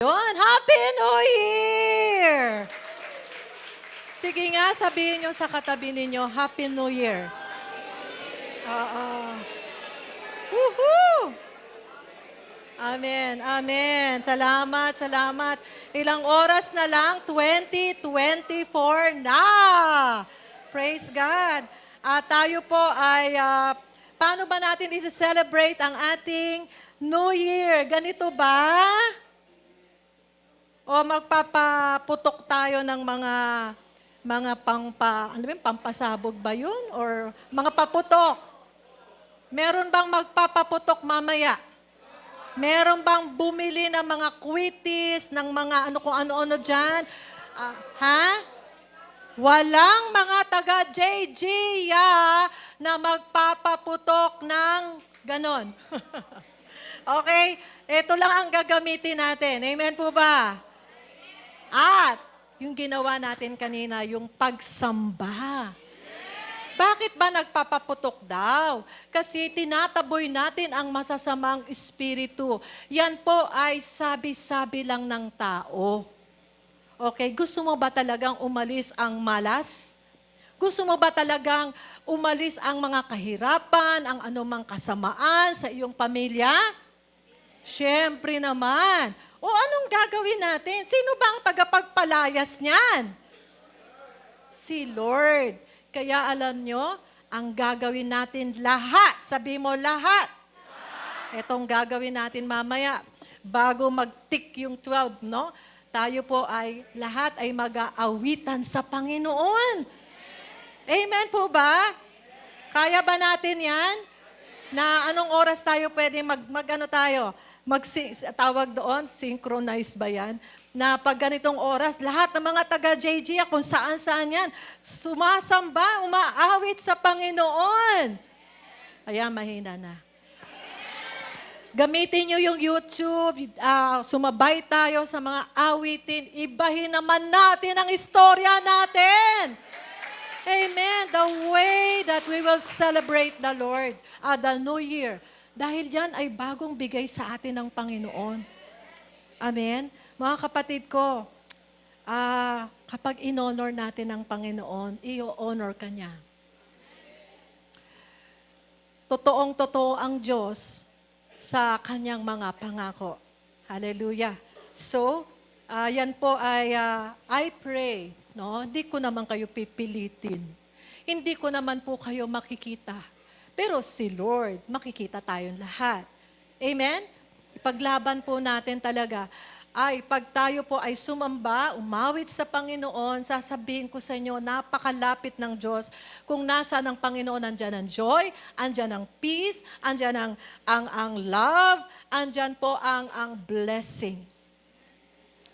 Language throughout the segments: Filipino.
Yun, Happy New Year! Sige nga, sabihin nyo sa katabi ninyo, Happy New Year. Oo. Woohoo! Amen, amen. Salamat, salamat. Ilang oras na lang, 2024 na. Praise God. At tayo po ay, paano ba natin i-celebrate ang ating New Year? Ganito ba? O magpapaputok tayo ng mga ano ba, pampasabog ba yun? Or mga paputok? Meron bang magpapaputok mamaya? Meron bang bumili ng mga quitis, ng mga ano kung ano-ano dyan? Ha? Walang mga taga-JG na magpapaputok ng ganon. Okay? Ito lang ang gagamitin natin. Amen po ba? At yung ginawa natin kanina, yung pagsamba. Bakit ba nagpapaputok daw? Kasi tinataboy natin ang masasamang espiritu. Yan po ay sabi-sabi lang ng tao. Okay, gusto mo ba talagang umalis ang malas? Gusto mo ba talagang umalis ang mga kahirapan, ang anumang kasamaan sa iyong pamilya? Siyempre naman. O anong gagawin natin? Sino ba ang tagapagpalayas niyan? Si Lord. Kaya alam nyo, ang gagawin natin lahat, sabi mo lahat. Itong gagawin natin mamaya, bago mag-tick yung 12, no? Tayo po ay, lahat ay mag-aawitan sa Panginoon. Amen po ba? Kaya ba natin yan? Na anong oras tayo pwede mag-ano tayo? Tawag doon, synchronize ba yan? Na pag ganitong oras, lahat ng mga taga-JG, kung saan-saan yan, sumasamba, umaawit sa Panginoon. Kaya mahina na. Gamitin nyo yung YouTube, sumabay tayo sa mga awitin, ibahin naman natin ang istorya natin. Amen. The way that we will celebrate the Lord, the New Year. Dahil yan ay bagong bigay sa atin ng Panginoon. Amen. Mga kapatid ko, kapag in-honor natin ang Panginoon, i-honor ka niya. Totoong-totoo ang Diyos sa kanyang mga pangako. Hallelujah. So, yan po ay, I pray, no? Hindi ko naman kayo pipilitin. Hindi ko naman po kayo makikita. Pero si Lord, makikita tayong lahat. Amen? Ipaglaban po natin talaga. Pag tayo po ay sumamba, umawit sa Panginoon, sasabihin ko sa inyo, napakalapit ng Diyos. Kung nasa ng Panginoon, andyan ang joy, andyan ang peace, andyan ang love, andyan po ang blessing.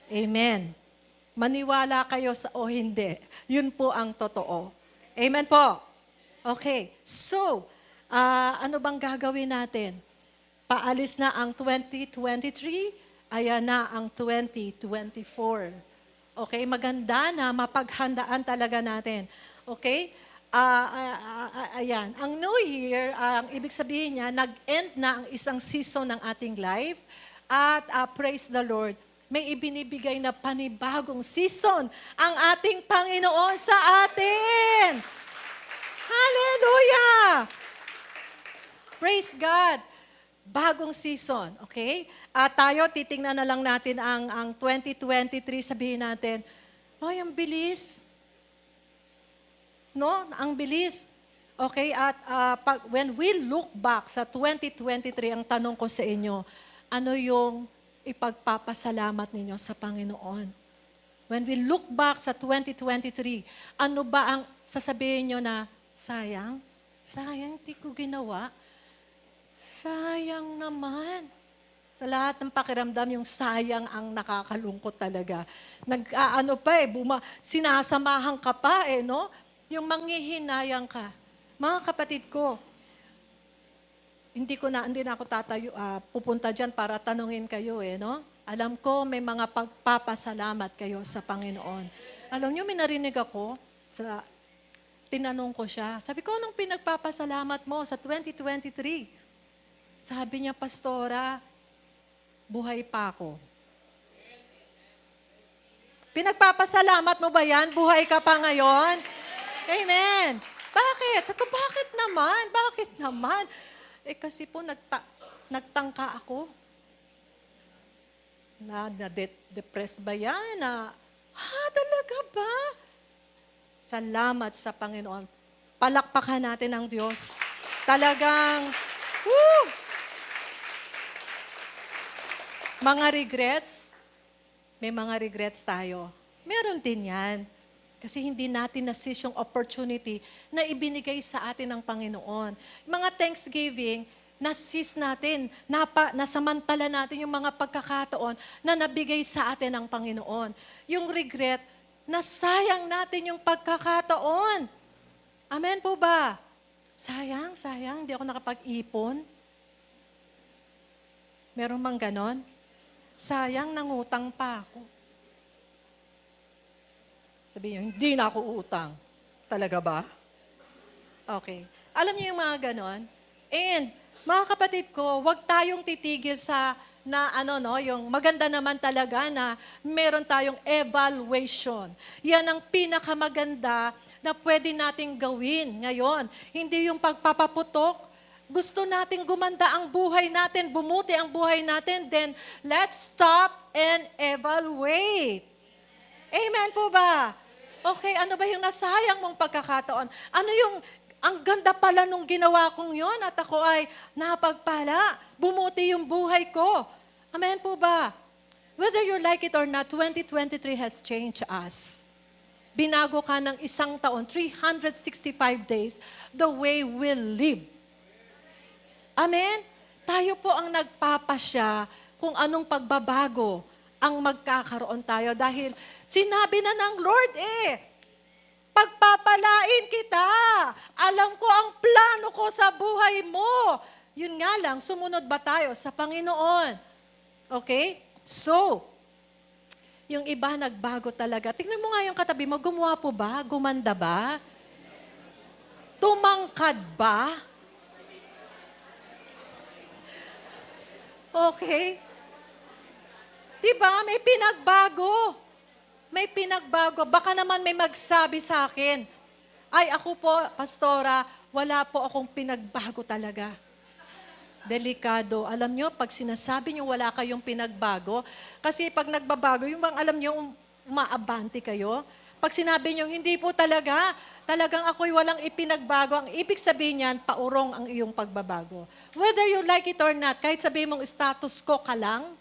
Amen. Maniwala kayo o hindi. Yun po ang totoo. Amen po. Okay. So, ano bang gagawin natin? Paalis na ang 2023, ayan na ang 2024. Okay, maganda na mapaghandaan talaga natin. Okay? Ayan, ang New Year, ang ibig sabihin niya, nag-end na ang isang season ng ating life at praise the Lord, may ibinibigay na panibagong season ang ating Panginoon sa atin. Hallelujah! Praise God! Bagong season, okay? Tayo, titingnan na lang natin ang 2023, sabihin natin, ay, ang bilis. No? Ang bilis. Okay, at when we look back sa 2023, ang tanong ko sa inyo, ano yung ipagpapasalamat ninyo sa Panginoon? When we look back sa 2023, ano ba ang sasabihin nyo na, sayang, hindi ko ginawa. Sayang naman. Sa lahat ng pakiramdam, yung sayang ang nakakalungkot talaga. Sinasamahan ka pa no? Yung manghihinayang ka. Mga kapatid ko, hindi na ako pupunta dyan para tanungin kayo no? Alam ko may mga pagpapasalamat kayo sa Panginoon. Alam nyo, may narinig ako, tinanong ko siya, sabi ko, anong pinagpapasalamat mo sa 2023? Sabi niya, Pastora, buhay pa ako. Pinagpapasalamat mo ba yan? Buhay ka pa ngayon? Amen. Bakit? Sabi ko, bakit naman? Bakit naman? Eh kasi po nagtangka ako. Na-depress ba yan? Talaga ba? Salamat sa Panginoon. Palakpakan natin ang Diyos. Talagang, woo! Mga regrets, may mga regrets tayo. Meron din yan. Kasi hindi natin na-seize yung opportunity na ibinigay sa atin ng Panginoon. Mga Thanksgiving, na-seize natin, nasamantala natin yung mga pagkakataon na nabigay sa atin ng Panginoon. Yung regret, nasayang natin yung pagkakataon. Amen po ba? Sayang, hindi ako nakapag-ipon. Meron bang ganon? Sayang, nangutang pa ako. Sabihin niyo, hindi na ako utang. Talaga ba? Okay. Alam niyo yung mga ganon? And, mga kapatid ko, huwag tayong titigil sa yung maganda naman talaga na meron tayong evaluation. Yan ang pinakamaganda na pwede nating gawin ngayon. Hindi yung pagpapaputok. Gusto nating gumanda ang buhay natin, bumuti ang buhay natin, then let's stop and evaluate. Amen po ba? Okay, ano ba yung nasayang mong pagkakataon? Ano yung, ang ganda pala nung ginawa kong yon at ako ay napagpala. Bumuti yung buhay ko. Amen po ba? Whether you like it or not, 2023 has changed us. Binago ka ng isang taon, 365 days, the way we live. Amen? Tayo po ang nagpapasya kung anong pagbabago ang magkakaroon tayo dahil sinabi na ng Lord pagpapalain kita. Alam ko ang plano ko sa buhay mo. Yun nga lang, sumunod ba tayo sa Panginoon? Okay? So, yung iba nagbago talaga. Tingnan mo nga yung katabi mo, gumawa po ba? Gumanda ba? Tumangkad ba? Okay? Diba? May pinagbago. May pinagbago. Baka naman may magsabi sa akin, ay ako po, pastora, wala po akong pinagbago talaga. Delikado. Alam nyo, pag sinasabi nyo wala kayong pinagbago, kasi pag nagbabago, yung bang alam nyo, umaabante kayo. Pag sinabi nyo, hindi po talaga, talagang ako'y walang ipinagbago. Ang ibig sabihin niyan, paurong ang iyong pagbabago. Whether you like it or not, kahit sabihin mong status quo ka lang,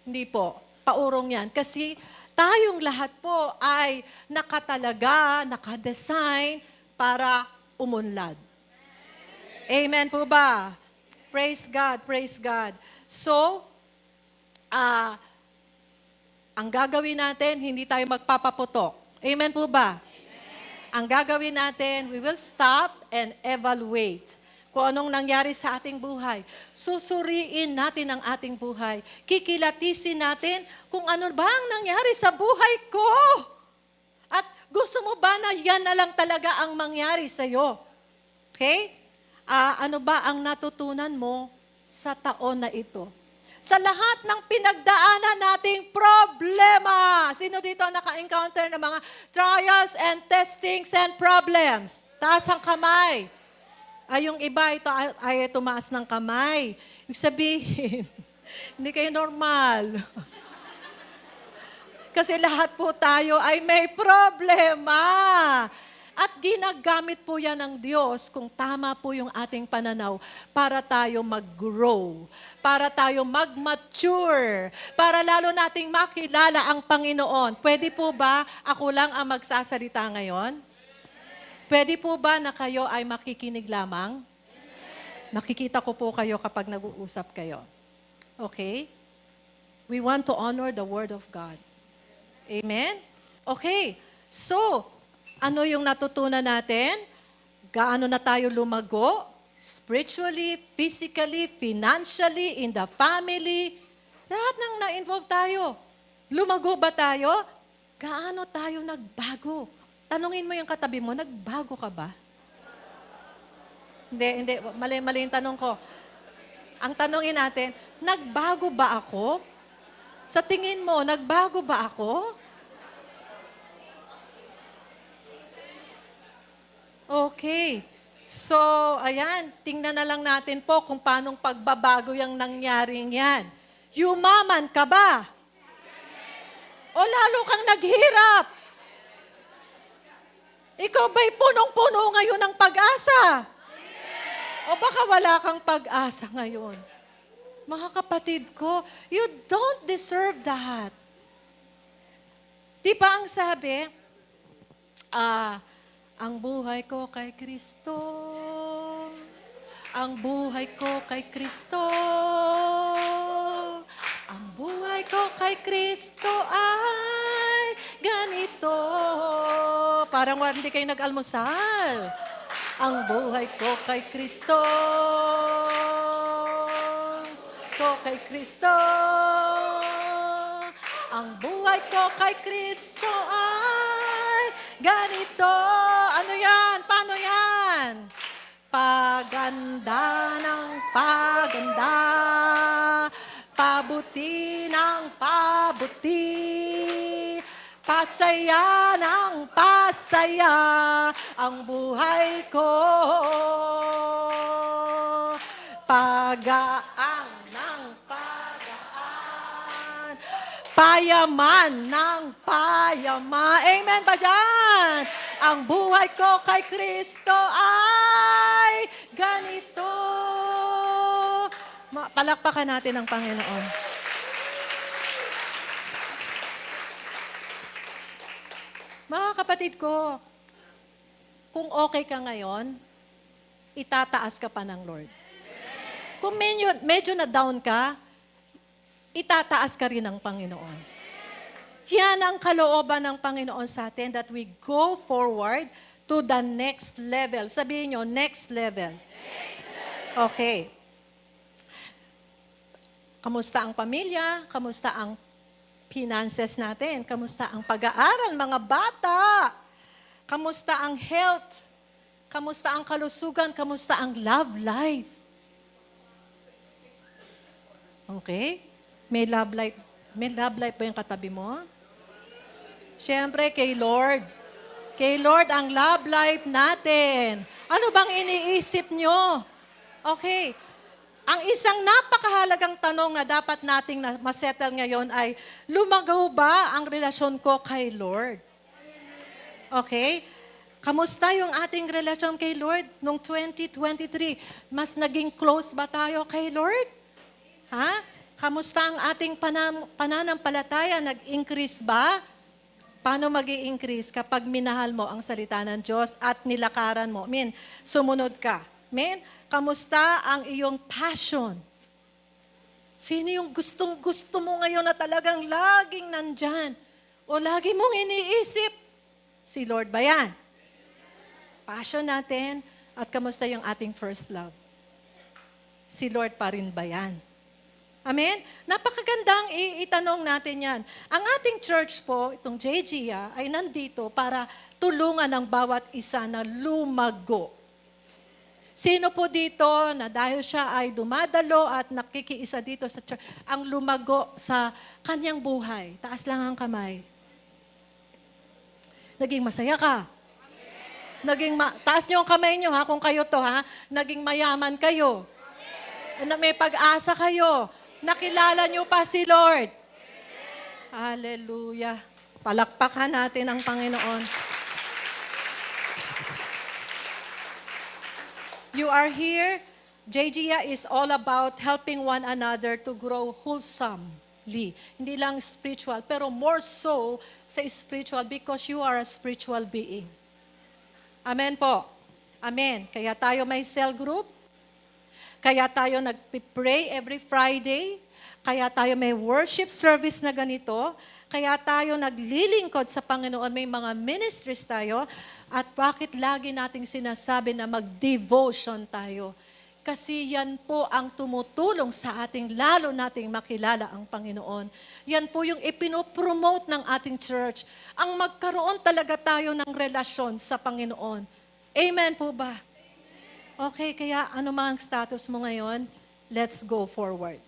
hindi po. Paurong yan. Kasi tayong lahat po ay nakatalaga, nakadesign para umunlad. Amen po ba? Praise God, praise God. So, ang gagawin natin, hindi tayo magpapaputok. Amen po ba? Amen. Ang gagawin natin, we will stop and evaluate kung anong nangyari sa ating buhay. Susuriin natin ang ating buhay. Kikilatisin natin kung ano ba ang nangyari sa buhay ko. At gusto mo ba na yan na lang talaga ang mangyari sa'yo? Okay? Ano ba ang natutunan mo sa taon na ito? Sa lahat ng pinagdaanan nating problema. Sino dito naka-encounter ng mga trials and testings and problems? Taas ang kamay. Yung iba ito ay tumaas ng kamay. Ibig sabihin, hindi kayo normal. Kasi lahat po tayo ay may problema. At ginagamit po yan ng Diyos kung tama po yung ating pananaw para tayo mag-grow, para tayo mag-mature, para lalo nating makilala ang Panginoon. Pwede po ba ako lang ang magsasalita ngayon? Pwede po ba na kayo ay makikinig lamang? Nakikita ko po kayo kapag nag-uusap kayo. Okay? We want to honor the Word of God. Amen? Okay. So, ano yung natutunan natin? Gaano na tayo lumago? Spiritually, physically, financially, in the family. Lahat ng na-involve tayo. Lumago ba tayo? Gaano tayo nagbago? Tanungin mo yung katabi mo, nagbago ka ba? Hindi. Mali yung tanong ko. Ang tanongin natin, nagbago ba ako? Sa tingin mo, nagbago ba ako? Okay. So, ayan, tingnan na lang natin po kung paanong pagbabago yung nangyaring yan. Yumaman ka ba? O lalo kang naghirap? Ikaw ba'y punong-puno ngayon ng pag-asa? O baka wala kang pag-asa ngayon? Mga kapatid ko, you don't deserve that. Di ba ang sabi, ang buhay ko kay Kristo, ang buhay ko kay Kristo, ang buhay ko kay Kristo ay ganito. Parang hindi kayo nag-almusal. Ang buhay ko kay Kristo, kay Kristo. Ang buhay ko kay Kristo ay ganito. Ano yan? Paano yan? Paganda ng paganda, pabuti ng pabuti, pasaya ng pasaya, ang buhay ko. Pagaan ng pagaan, payaman ng payaman. Amen ba dyan? Ang buhay ko kay Kristo ay ganito. Palakpakan natin ang Panginoon. Mga kapatid ko, kung okay ka ngayon, itataas ka pa ng Lord. Kung medyo na down ka, itataas ka rin ng Panginoon. Yan ang kalooban ng Panginoon sa atin, that we go forward to the next level. Sabihin nyo, next level. Okay. Kamusta ang pamilya? Kamusta ang finances natin? Kamusta ang pag-aaral, mga bata? Kamusta ang health? Kamusta ang kalusugan? Kamusta ang love life? Okay? May love life ba yung katabi mo? Siyempre, kay Lord. Kay Lord ang love life natin. Ano bang iniisip nyo? Okay. Ang isang napakahalagang tanong na dapat nating masettle ngayon ay, lumagaw ba ang relasyon ko kay Lord? Okay? Kamusta yung ating relasyon kay Lord noong 2023? Mas naging close ba tayo kay Lord? Ha? Kamusta ang ating pananampalataya? Nag-increase ba? Paano mag-i-increase kapag minahal mo ang salita ng Diyos at nilakaran mo? Sumunod ka. Kamusta ang iyong passion? Sino yung gustong-gusto mo ngayon na talagang laging nandyan? O lagi mong iniisip? Si Lord ba yan? Passion natin at kamusta yung ating first love? Si Lord pa rin ba yan? Amen? Napakagandang itanong natin yan. Ang ating church po, itong JGA, ay nandito para tulungan ang bawat isa na lumago. Sino po dito na dahil siya ay dumadalo at nakikiisa dito sa church, ang lumago sa kanyang buhay? Taas lang ang kamay. Naging masaya ka. Taas niyo ang kamay niyo ha, kung kayo to ha. Naging mayaman kayo. Na may pag-asa kayo. Nakilala niyo pa si Lord. Hallelujah. Palakpakan natin ang Panginoon. You are here. JGA is all about helping one another to grow wholesomely. Hindi lang spiritual, pero more so sa spiritual because you are a spiritual being. Amen po. Amen. Kaya tayo may cell group. Kaya tayo nag-pray every Friday. Kaya tayo may worship service na ganito. Kaya tayo naglilingkod sa Panginoon. May mga ministries tayo. At bakit lagi nating sinasabi na mag-devotion tayo? Kasi yan po ang tumutulong sa ating, lalo nating makilala ang Panginoon. Yan po yung ipinopromote ng ating church. Ang magkaroon talaga tayo ng relasyon sa Panginoon. Amen po ba? Okay, kaya ano mang status mo ngayon, let's go forward.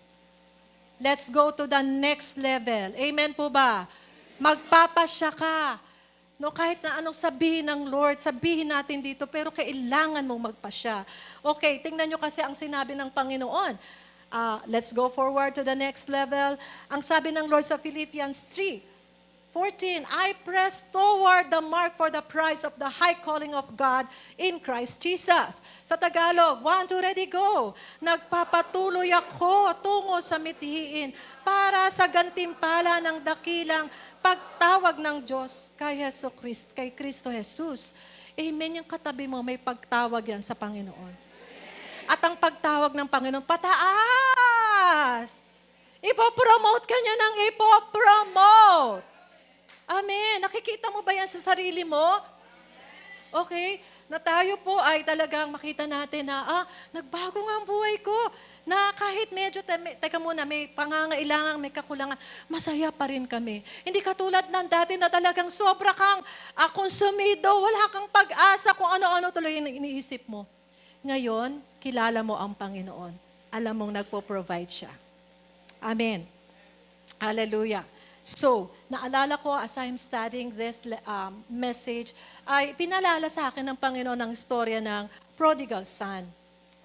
Let's go to the next level. Amen po ba? Magpapasya ka. No, kahit na anong sabihin ng Lord, sabihin natin dito, pero kailangan mong magpasya. Okay, tingnan nyo kasi ang sinabi ng Panginoon. Let's go forward to the next level. Ang sabi ng Lord sa Philippians 3:14, I press toward the mark for the prize of the high calling of God in Christ Jesus. Sa Tagalog, 1, 2, ready, go. Nagpapatuloy ako tungo sa mithiin para sa gantimpala ng dakilang pagtawag ng Diyos kay Kristo Jesus. Amen. Yung katabi mo, may pagtawag yan sa Panginoon. At ang pagtawag ng Panginoon, pataas. Ipopromote ka niya ng ipopromote. Amen. Nakikita mo ba yan sa sarili mo? Okay? Na tayo po ay talagang makita natin na, nagbago nga ang buhay ko. Na kahit medyo, teka muna, may pangangailangan, may kakulangan, masaya pa rin kami. Hindi katulad ng dati na talagang sobra kang konsumido, wala kang pag-asa kung ano-ano tuloy yung iniisip mo. Ngayon, kilala mo ang Panginoon. Alam mong nagpo-provide siya. Amen. Hallelujah. So, naalala ko as I'm studying this message, ay pinalala sa akin ng Panginoon ang istorya ng prodigal son.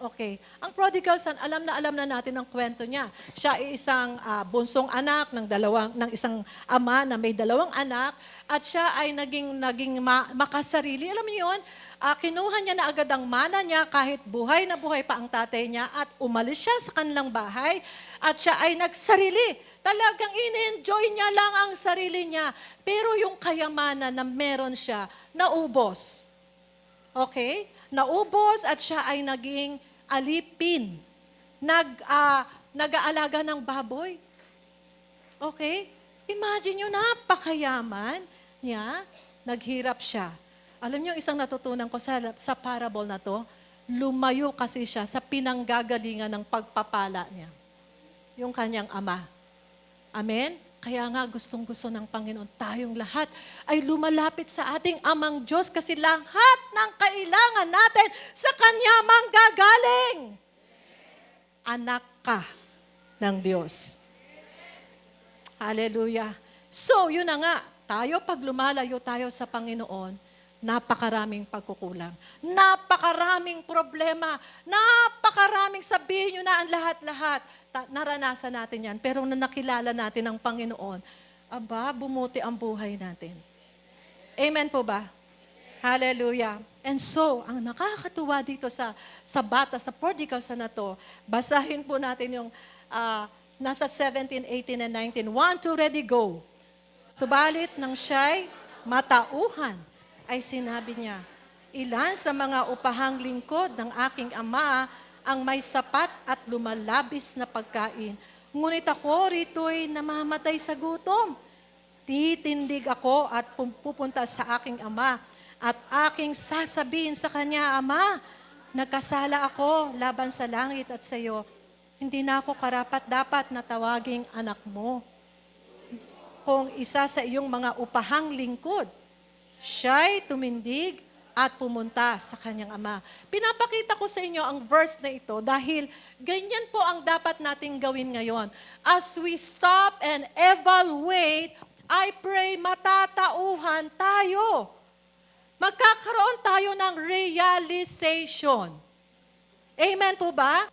Okay. Ang prodigal son, alam na natin ang kwento niya. Siya ay isang bunsong anak ng isang ama na may 2 anak at siya ay naging makasarili. Alam niyo yun? Kinuha niya na agad ang mana niya kahit buhay na buhay pa ang tatay niya at umalis siya sa kanilang bahay at siya ay nagsarili. Talagang in-enjoy niya lang ang sarili niya. Pero yung kayamanan na meron siya, naubos. Okay? Naubos at siya ay naging alipin. Nag-aalaga ng baboy. Okay? Imagine nyo, napakayaman niya, naghirap siya. Alam niyo, isang natutunan ko sa parable na to, lumayo kasi siya sa pinanggagalingan ng pagpapala niya. Yung kanyang ama. Amen? Kaya nga gustong-gusto ng Panginoon tayong lahat ay lumalapit sa ating Amang Diyos kasi lahat ng kailangan natin sa Kanya manggagaling. Anak ka ng Diyos. Hallelujah. So, yun na nga. Pag lumalayo tayo sa Panginoon, napakaraming pagkukulang. Napakaraming problema. Napakaraming sabihin nyo na ang lahat-lahat. Naranasan natin yan. Pero nung nakilala natin ang Panginoon, bumuti ang buhay natin. Amen po ba? Hallelujah. And so, ang nakakatuwa dito sa prodigal son na to, basahin po natin yung nasa 17, 18, and 19. 1, 2, ready, go. Subalit nang siya'y matauhan, ay sinabi niya, ilan sa mga upahang lingkod ng aking ama ang may sapat at lumalabis na pagkain. Ngunit ako rito'y namamatay sa gutom. Titindig ako at pupunta sa aking ama at aking sasabihin sa kanya, Ama, nagkasala ako laban sa langit at sa iyo. Hindi na ako karapat-dapat na tawaging anak mo. Kung isa sa iyong mga upahang lingkod, siya'y tumindig at pumunta sa kanyang ama. Pinapakita ko sa inyo ang verse na ito dahil ganyan po ang dapat nating gawin ngayon. As we stop and evaluate, I pray matatauhan tayo. Magkakaroon tayo ng realization. Amen po ba?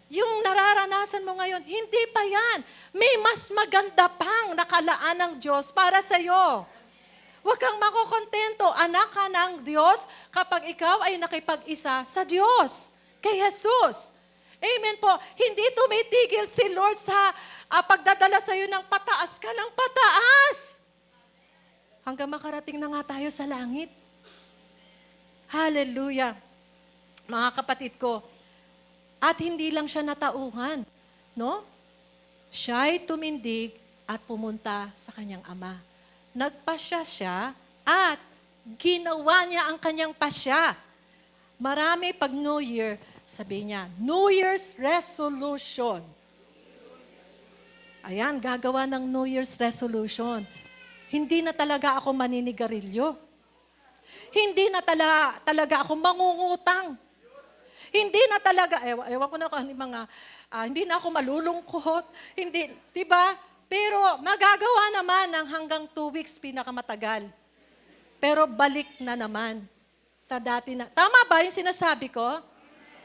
Yung nararanasan mo ngayon, hindi pa yan. May mas maganda pang nakalaan ng Diyos para sa iyo. Huwag kang makukontento, anak ka ng Diyos kapag ikaw ay nakipag-isa sa Diyos, kay Jesus. Amen po. Hindi tumitigil si Lord sa pagdadala sa iyo ng pataas ka ng pataas. Hanggang makarating na nga tayo sa langit. Hallelujah. Mga kapatid ko, at hindi lang siya natauhan, no? Siya'y tumindig at pumunta sa kanyang ama. Nagpasya siya at ginawa niya ang kanyang pasya. Marami pag New Year, sabi niya, New Year's resolution. Ayan, gagawa ng New Year's resolution. Hindi na talaga ako maninigarilyo. Hindi na talaga ako mangungutang. Hindi na talaga, ewan ko na kung mga, hindi na ako malulungkot. Hindi, di ba? Pero magagawa naman ng hanggang 2 weeks pinakamatagal. Pero balik na naman sa dati na. Tama ba yung sinasabi ko?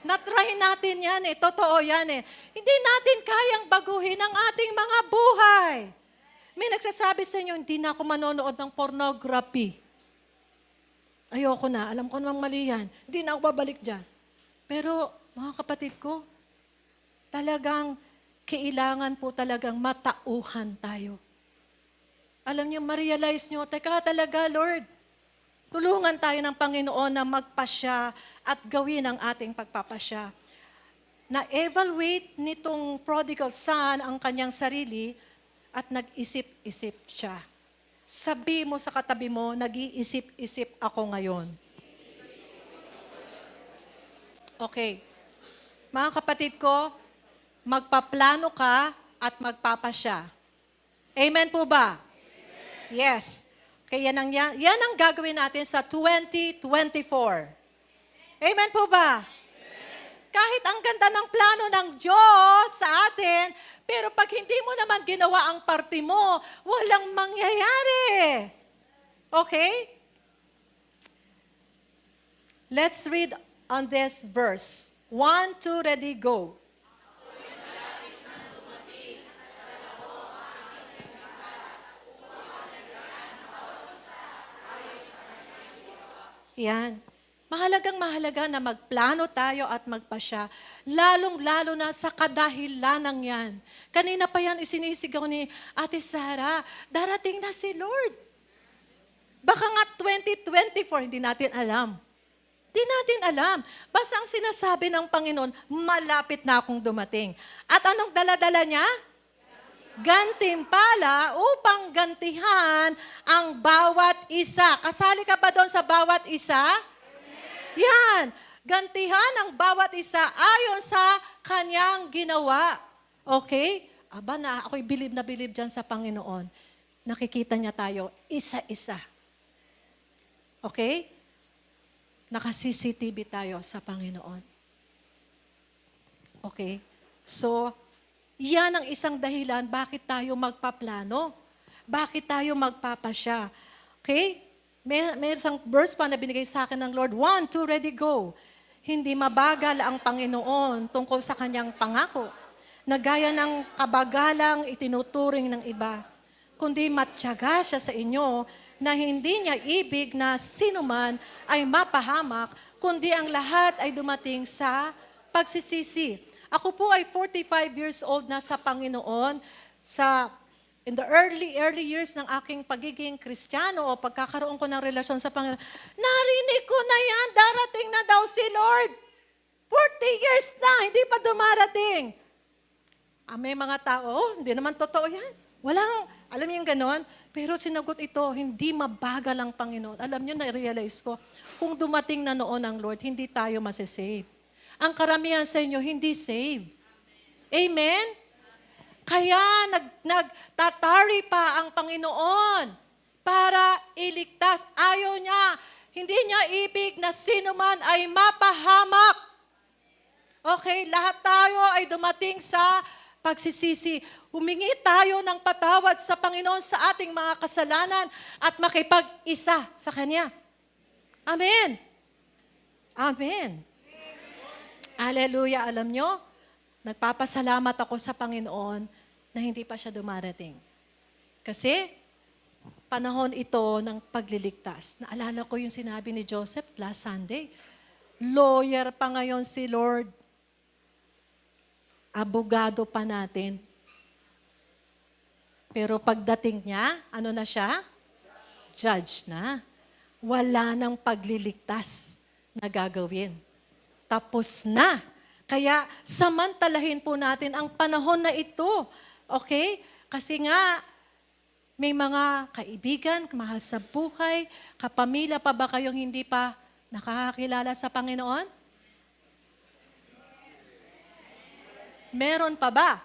Na-try natin yan eh. Totoo yan eh. Hindi natin kayang baguhin ang ating mga buhay. May nagsasabi sa inyo, hindi na ako manonood ng pornography. Ayoko na. Alam ko namang mali yan. Hindi na ako babalik dyan. Pero, mga kapatid ko, talagang kailangan po talagang matauhan tayo. Alam niyo, ma-realize niyo, teka talaga, Lord, tulungan tayo ng Panginoon na magpasya at gawin ang ating pagpapasya. Na-evaluate nitong prodigal son ang kanyang sarili at nag-isip-isip siya. Sabi mo sa katabi mo, nag-iisip-isip ako ngayon. Okay. Mga kapatid ko, magpaplano ka at magpapasya. Amen po ba? Amen. Yes. Kaya yan ang gagawin natin sa 2024. Amen po ba? Amen. Kahit ang ganda ng plano ng Diyos sa atin, pero pag hindi mo naman ginawa ang parte mo, walang mangyayari. Okay? Let's read on this verse. 1, 2, ready, go. Yan. Mahalagang-mahalaga na magplano tayo at magpasya, lalong-lalo na sa kadahilanan yan. Kanina pa yan isinisigaw ni Ate Sara, darating na si Lord. Baka nga 2024, hindi natin alam. Hindi natin alam. Basta ang sinasabi ng Panginoon, malapit na akong dumating. At anong daladala niya? Gantimpala upang gantihan ang bawat isa. Kasali ka ba doon sa bawat isa? Yan. Gantihan ang bawat isa ayon sa kanyang ginawa. Okay? Aba na, ako'y bilib na bilib dyan sa Panginoon. Nakikita niya tayo isa-isa. Okay? Naka-CCTV tayo sa Panginoon. Okay? So, yan ang isang dahilan bakit tayo magpaplano. Bakit tayo magpapasya. Okay? May isang verse pa na binigay sa akin ng Lord. 1, 2, ready, go. Hindi mabagal ang Panginoon tungkol sa kanyang pangako, na gaya ng kabagalang itinuturing ng iba, kundi matyaga siya sa inyo na hindi niya ibig na sinuman ay mapahamak, kundi ang lahat ay dumating sa pagsisisi. Ako po ay 45 years old na sa Panginoon, in the early years ng aking pagiging Kristiyano o pagkakaroon ko ng relasyon sa Panginoon, narinig ko na yan, darating na daw si Lord. 40 years na, hindi pa dumarating. May mga tao, hindi naman totoo yan. Walang, alam niyo yung ganon? Pero sinagot ito, hindi mabagal ang Panginoon. Alam niyo, na-realize ko, kung dumating na noon ang Lord, hindi tayo masisave. Ang karamihan sa inyo, hindi save. Amen? Kaya nagtatari pa ang Panginoon para iligtas. Ayaw niya, hindi niya ibig na sino man ay mapahamak. Okay, lahat tayo ay dumating sa pagsisisi. Humingi tayo ng patawad sa Panginoon sa ating mga kasalanan at makipag-isa sa Kanya. Amen. Amen. Hallelujah. Alam nyo, nagpapasalamat ako sa Panginoon na hindi pa siya dumarating. Kasi, panahon ito ng pagliligtas. Naalala ko yung sinabi ni Joseph last Sunday. Lawyer pa ngayon si Lord. Abogado pa natin. Pero pagdating niya, ano na siya? Judge na. Wala nang pagliligtas na gagawin. Tapos na. Kaya samantalahin po natin ang panahon na ito. Okay? Kasi nga, may mga kaibigan, mahal sa buhay, kapamilya pa ba kayong hindi pa nakakakilala sa Panginoon? Meron pa ba?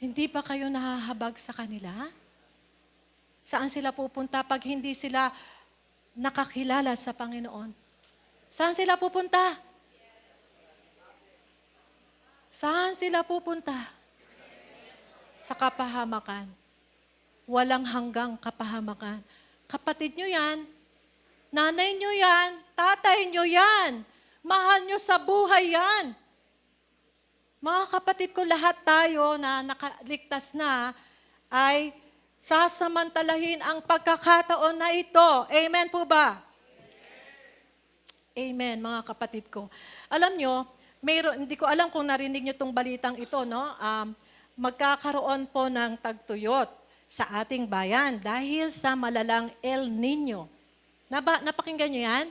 Hindi ba kayo nahahabag sa kanila? Saan sila pupunta pag hindi sila nakakilala sa Panginoon? Saan sila pupunta? Saan sila pupunta? sa kapahamakan. Walang hanggang kapahamakan. Kapatid nyo yan, nanay nyo yan, tatay nyo yan, mahal nyo sa buhay yan. Mga kapatid ko, lahat tayo na nakaligtas na ay sasamantalahin ang pagkakataon na ito. Amen po ba? Amen, mga kapatid ko. Alam nyo, hindi ko alam kung narinig nyo itong balitang ito, no? Magkakaroon po ng tagtuyot sa ating bayan dahil sa malalang El Nino. Napakinggan nyo yan?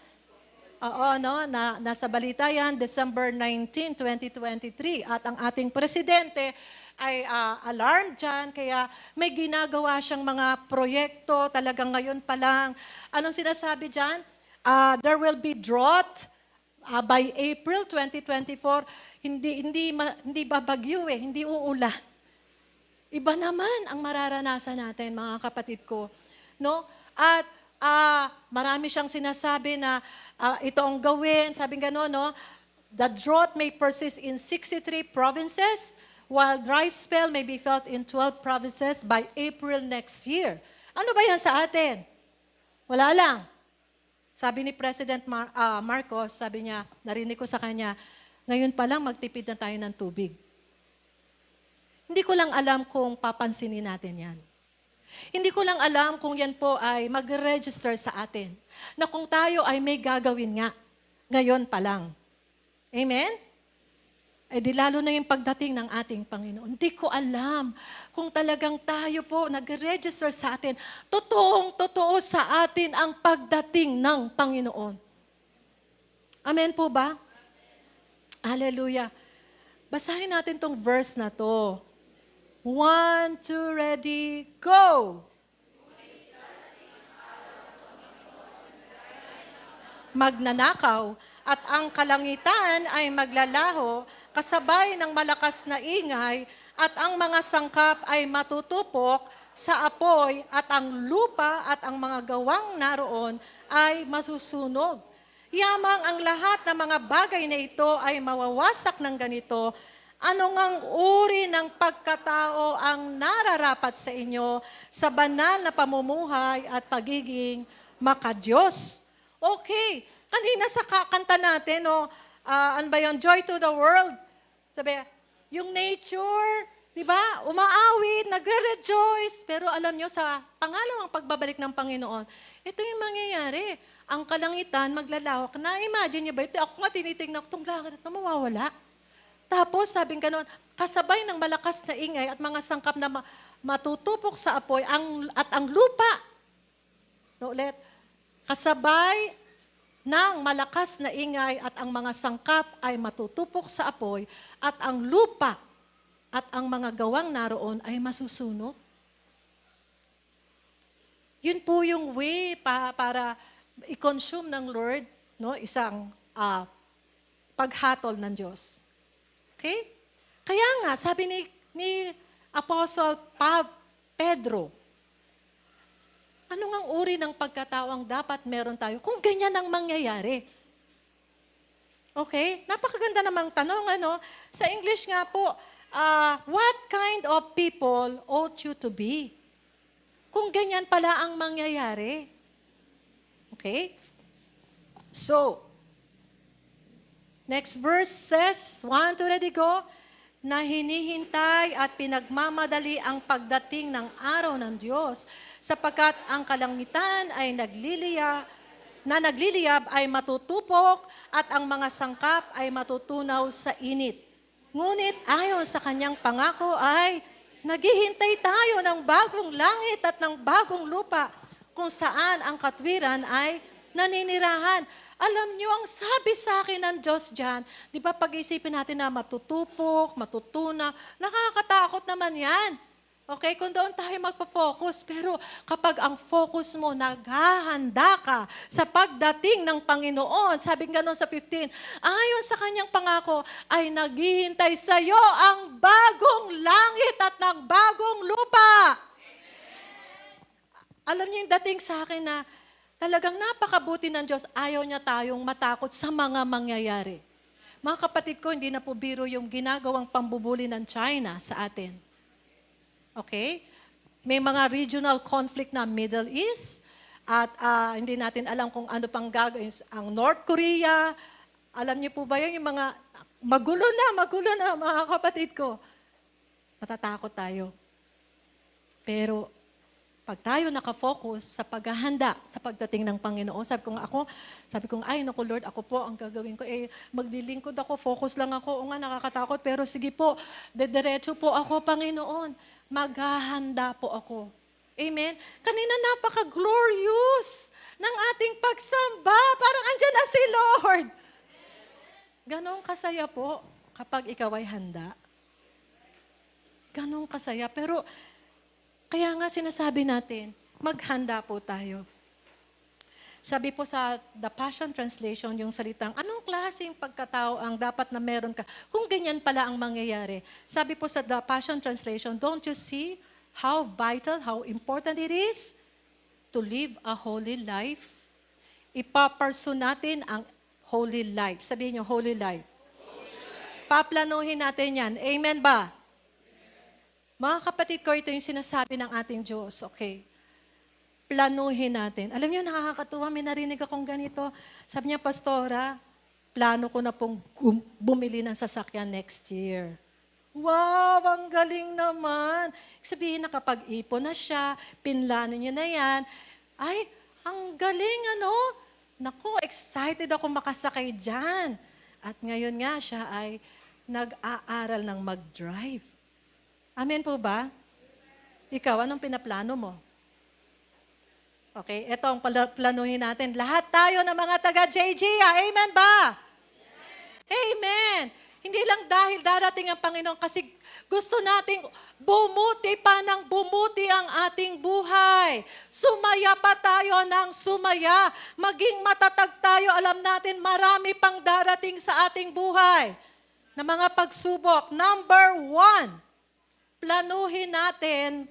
Oo, no? Nasa balita yan, December 19, 2023. At ang ating presidente ay alarmed dyan, kaya may ginagawa siyang mga proyekto talagang ngayon pa lang. Anong sinasabi dyan? There will be drought by April 2024. Hindi babagyo hindi uulan. Iba naman ang mararanasan natin, mga kapatid ko. No? At marami siyang sinasabi na ito ang gawin. Sabi gano'n, no? The drought may persist in 63 provinces, while dry spell may be felt in 12 provinces by April next year. Ano ba yan sa atin? Wala lang. Sabi ni President Marcos, sabi niya, narinig ko sa kanya, ngayon pa lang magtipid na tayo ng tubig. Hindi ko lang alam kung papansinin natin yan. Hindi ko lang alam kung yan po ay mag-register sa atin, na kung tayo ay may gagawin nga, ngayon pa lang. Amen? Eh di lalo na yung pagdating ng ating Panginoon. Hindi ko alam kung talagang tayo po nag-register sa atin. Totoo sa atin ang pagdating ng Panginoon. Amen po ba? Hallelujah. Basahin natin tong verse na to. 1, 2, ready, go! Magnanakaw at ang kalangitan ay maglalaho kasabay ng malakas na ingay at ang mga sangkap ay matutupok sa apoy at ang lupa at ang mga gawang naroon ay masusunog. Yamang ang lahat ng mga bagay na ito ay mawawasak ng ganito. Ano ngang uri ng pagkatao ang nararapat sa inyo sa banal na pamumuhay at pagiging makadiyos? Okay. Kanina sa kakanta natin, no, ano ba yun? Joy to the world. Sabi, yung nature, di ba? Umaawit, nagre-rejoice. Pero alam nyo, sa pangalawang pagbabalik ng Panginoon, ito yung mangyayari. Ang kalangitan, maglalawak. Na-imagine nyo ba? Ito, ako nga tinitignan ko, itong langit na mawawala. Tapos, sabing ganon, kasabay ng malakas na ingay at mga sangkap na matutupok sa apoy at ang lupa. No, ulit. Kasabay ng malakas na ingay at ang mga sangkap ay matutupok sa apoy at ang lupa at ang mga gawang naroon ay masusunog. Yun po yung way para i-consume ng Lord, no, isang paghatol ng Diyos. Okay? Kaya nga, sabi ni Apostle Pedro, ano ngang uri ng pagkatao ang dapat meron tayo kung ganyan ang mangyayari? Okay? Napakaganda namang tanong, ano? Sa English nga po, what kind of people ought you to be? Kung ganyan pala ang mangyayari. Okay? So, next verse says, 1, 2, ready, go? Na hinihintay at pinagmamadali ang pagdating ng araw ng Diyos, sapagkat ang kalangitan ay nagliliyab ay matutupok at ang mga sangkap ay matutunaw sa init. Ngunit ayon sa kanyang pangako ay naghihintay tayo ng bagong langit at ng bagong lupa kung saan ang katwiran ay naninirahan. Alam niyo, ang sabi sa akin ng Diyos dyan, di ba pag-isipin natin na matutupok, matutunaw, nakakatakot naman yan. Okay, kung doon tayo magpo-focus, pero kapag ang focus mo, naghahanda ka sa pagdating ng Panginoon, sabi nga nun sa 15, ayon sa kanyang pangako, ay naghihintay sa iyo ang bagong langit at ng bagong lupa. Alam niyo yung dating sa akin na talagang napakabuti ng Diyos, ayaw niya tayong matakot sa mga mangyayari. Mga kapatid ko, hindi na po biro yung ginagawang pambubuli ng China sa atin. Okay? May mga regional conflict na Middle East at hindi natin alam kung ano pang gagawin. Ang North Korea, alam niyo po ba yun, yung mga magulo na mga kapatid ko. Matatakot tayo. Pero pag tayo nakafocus sa paghahanda sa pagdating ng Panginoon, sabi ko, ay naku Lord, ako po ang gagawin ko. Maglilingkod ako, focus lang ako. O nga, nakakatakot, pero sige po, dediretso po ako, Panginoon. Maghahanda po ako. Amen? Kanina napaka-glorious ng ating pagsamba. Parang andyan na si Lord. Ganon kasaya po kapag ikaw ay handa. Ganon kasaya. Pero kaya nga sinasabi natin, maghanda po tayo. Sabi po sa The Passion Translation, yung salitang, anong klaseng pagkatao ang dapat na meron ka? Kung ganyan pala ang mangyayari. Sabi po sa The Passion Translation, don't you see how vital, how important it is to live a holy life? Ipaperson natin ang holy life. Sabihin niyo, holy life. Paplanuhin natin yan. Amen ba? Mga kapatid ko, ito yung sinasabi ng ating Diyos. Okay. Planuhin natin. Alam niyo, nakakatuwa, may narinig akong ganito. Sabi niya, Pastora, plano ko na pong bumili ng sasakyan next year. Wow, ang galing naman. Sabihin na kapag ipon na siya, pinlano niya na yan, ay, ang galing ano. Naku, excited ako makasakay dyan. At ngayon nga siya ay nag-aaral ng mag-drive. Amen po ba? Ikaw, anong pinaplano mo? Okay, ito ang planuhin natin. Lahat tayo ng mga taga-JG, amen ba? Amen. Hindi lang dahil darating ang Panginoon kasi gusto nating bumuti pa ng bumuti ang ating buhay. Sumaya pa tayo ng sumaya. Maging matatag tayo. Alam natin marami pang darating sa ating buhay na mga pagsubok. Number 1, planuhin natin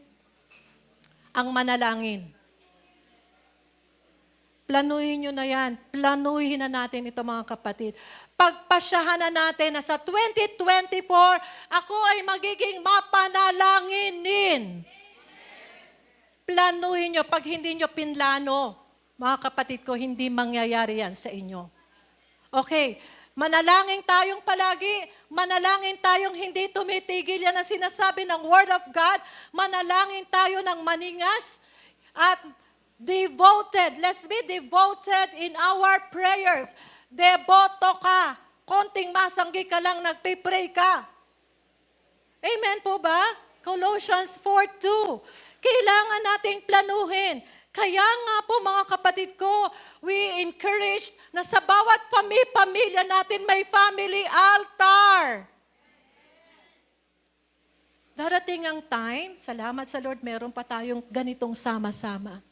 ang manalangin. Planuhin nyo na yan. Planuhin na natin ito mga kapatid. Pagpasyahan na natin na sa 2024, ako ay magiging mapanalanginin. Planuhin nyo. Pag hindi nyo pinlano, mga kapatid ko, hindi mangyayari yan sa inyo. Okay. Manalangin tayong palagi. Manalangin tayong hindi tumitigil. Yan ang sinasabi ng Word of God. Manalangin tayo ng maningas at devoted. Let's be devoted in our prayers. Deboto ka. Konting masanggi ka lang, nagpipray ka. Amen po ba? Colossians 4:2. Kailangan nating planuhin. Kaya nga po mga kapatid ko, we encourage na sa bawat pamilya natin may family altar. Darating ang time, salamat sa Lord, meron pa tayong ganitong sama-sama.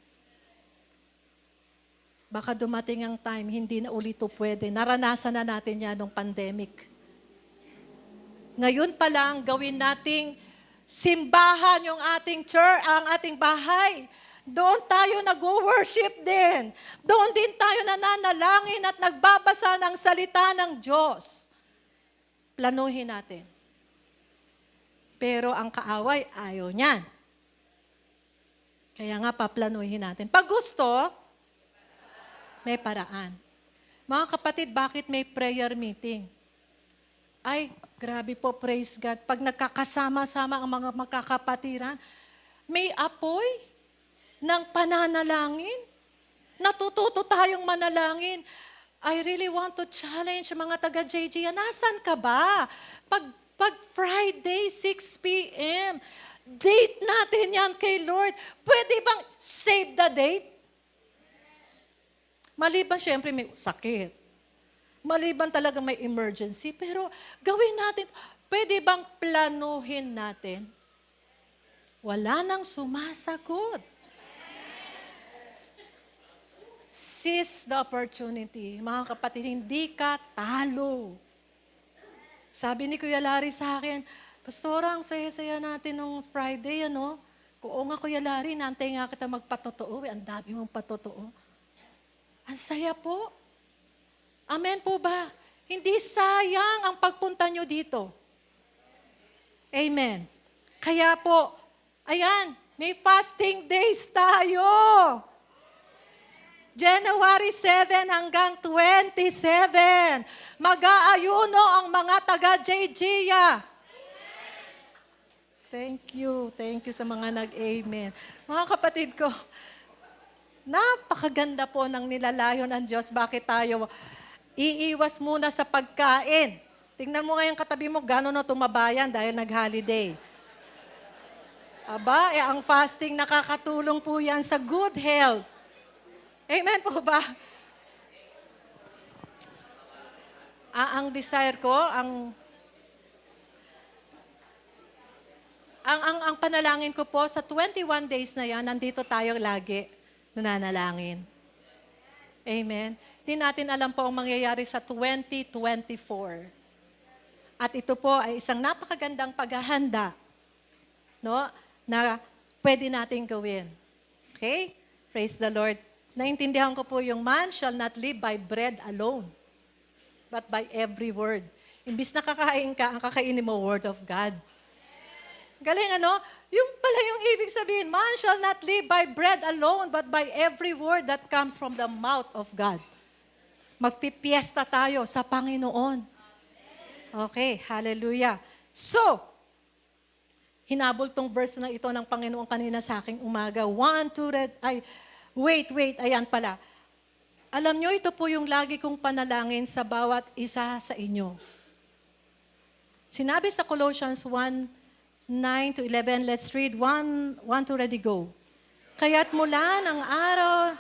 Baka dumating ang time, hindi na ulit ito pwede. Naranasan na natin yan nung pandemic. Ngayon pa lang, gawin nating simbahan yung ating church, ang ating bahay. Doon tayo nag-worship din. Doon din tayo nananalangin at nagbabasa ng salita ng Diyos. Planuhin natin. Pero ang kaaway, ayaw niyan. Kaya nga paplanuhin natin. Pag gusto, may paraan. Mga kapatid, bakit may prayer meeting? Ay, grabe po, praise God. Pag nagkakasama-sama ang mga magkakapatiran, may apoy ng pananalangin. Natututo tayong manalangin. I really want to challenge mga taga-JG. Nasaan ka ba? Pag Friday, 6 p.m., date natin yan kay Lord. Pwede bang save the date? Maliban siyempre may sakit. Maliban talaga may emergency. Pero gawin natin, pwede bang planuhin natin? Wala nang sumasagot. Seize the opportunity. Mga kapatid, hindi ka talo. Sabi ni Kuya Larry sa akin, Pastora, ang saya-saya natin nung Friday, ano? Oo nga, Kuya Larry, nantay nga kita magpatotoo. Ang dami mong patotoo. Ang saya po. Amen po ba? Hindi sayang ang pagpunta nyo dito. Amen. Kaya po, Ayan, may fasting days tayo. January 7 hanggang 27. Mag-aayuno ang mga taga-JGIA. Thank you. Thank you sa mga nag-amen. Mga kapatid ko, napakaganda po ng nilalayo ng Diyos. Bakit tayo iiwas muna sa pagkain? Tingnan mo ngayon katabi mo, gano'n na tumabayan dahil nag-holiday. Aba, ang fasting nakakatulong po yan sa good health. Amen po ba? Ang desire ko, ang panalangin ko po sa 21 days na yan, nandito tayo lagi nananalangin. Amen. Hindi natin alam po ang mangyayari sa 2024. At ito po ay isang napakagandang paghahanda, no, na pwede natin gawin. Okay? Praise the Lord. Naintindihan ko po yung man shall not live by bread alone, but by every word. Imbis na kakain ka, ang kakainin mo, word of God. Galing ano? Yung pala yung ibig sabihin, man shall not live by bread alone, but by every word that comes from the mouth of God. Magpipiesta tayo sa Panginoon. Okay, hallelujah. So, hinabol tong verse na ito ng Panginoon kanina sa aking umaga. Wait, ayan pala. Alam nyo, ito po yung lagi kong panalangin sa bawat isa sa inyo. Sinabi sa Colossians 1:9-11, let's read 1 to ready go. Kaya't mula ng araw,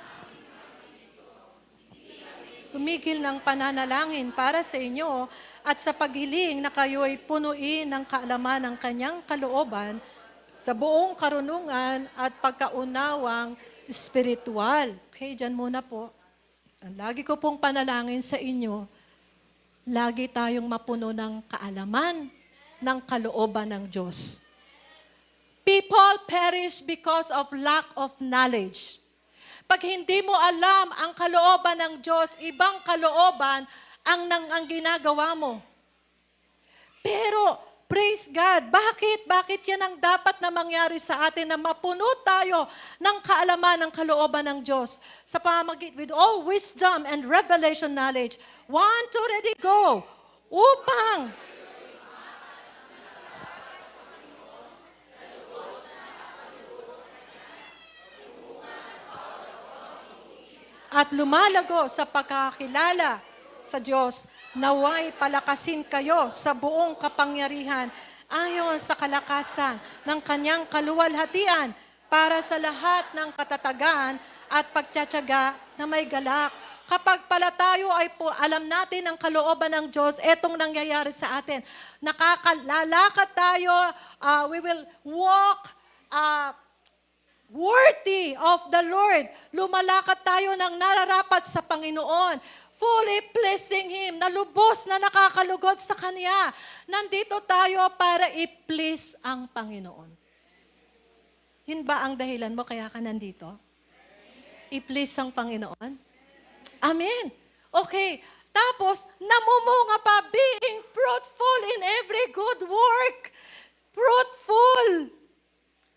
tumigil ng pananalangin para sa inyo at sa paghiling na kayo ay punuin ng kaalaman ng kanyang kalooban sa buong karunungan at pagkaunawang spiritual. Okay, dyan muna po. Ang lagi ko pong panalangin sa inyo, lagi tayong mapuno ng kaalaman ng kalooban ng Diyos. People perish because of lack of knowledge. Pag hindi mo alam ang kalooban ng Diyos, ibang kalooban ang ginagawa mo. Pero, praise God, bakit yan ang dapat na mangyari sa atin na mapuno tayo ng kaalaman ng kalooban ng Diyos sa pamamagitan with all wisdom and revelation knowledge. 1, 2, ready, go. Upang at lumalago sa pagkakilala sa Diyos, naway palakasin kayo sa buong kapangyarihan ayon sa kalakasan ng kanyang kaluwalhatian para sa lahat ng katatagan at pagtsatsaga na may galak. Kapag pala tayo ay po alam natin ang kalooban ng Diyos, etong nangyayari sa atin. Nakakalalakad tayo, we will walk worthy of the Lord. Lumalakad tayo ng nararapat sa Panginoon. Fully pleasing Him, na lubos na nakakalugod sa Kanya. Nandito tayo para i-please ang Panginoon. Yun ba ang dahilan mo kaya ka nandito? I-please ang Panginoon? Amen. Okay. Tapos, namumunga pa, being fruitful in every good work. Fruitful.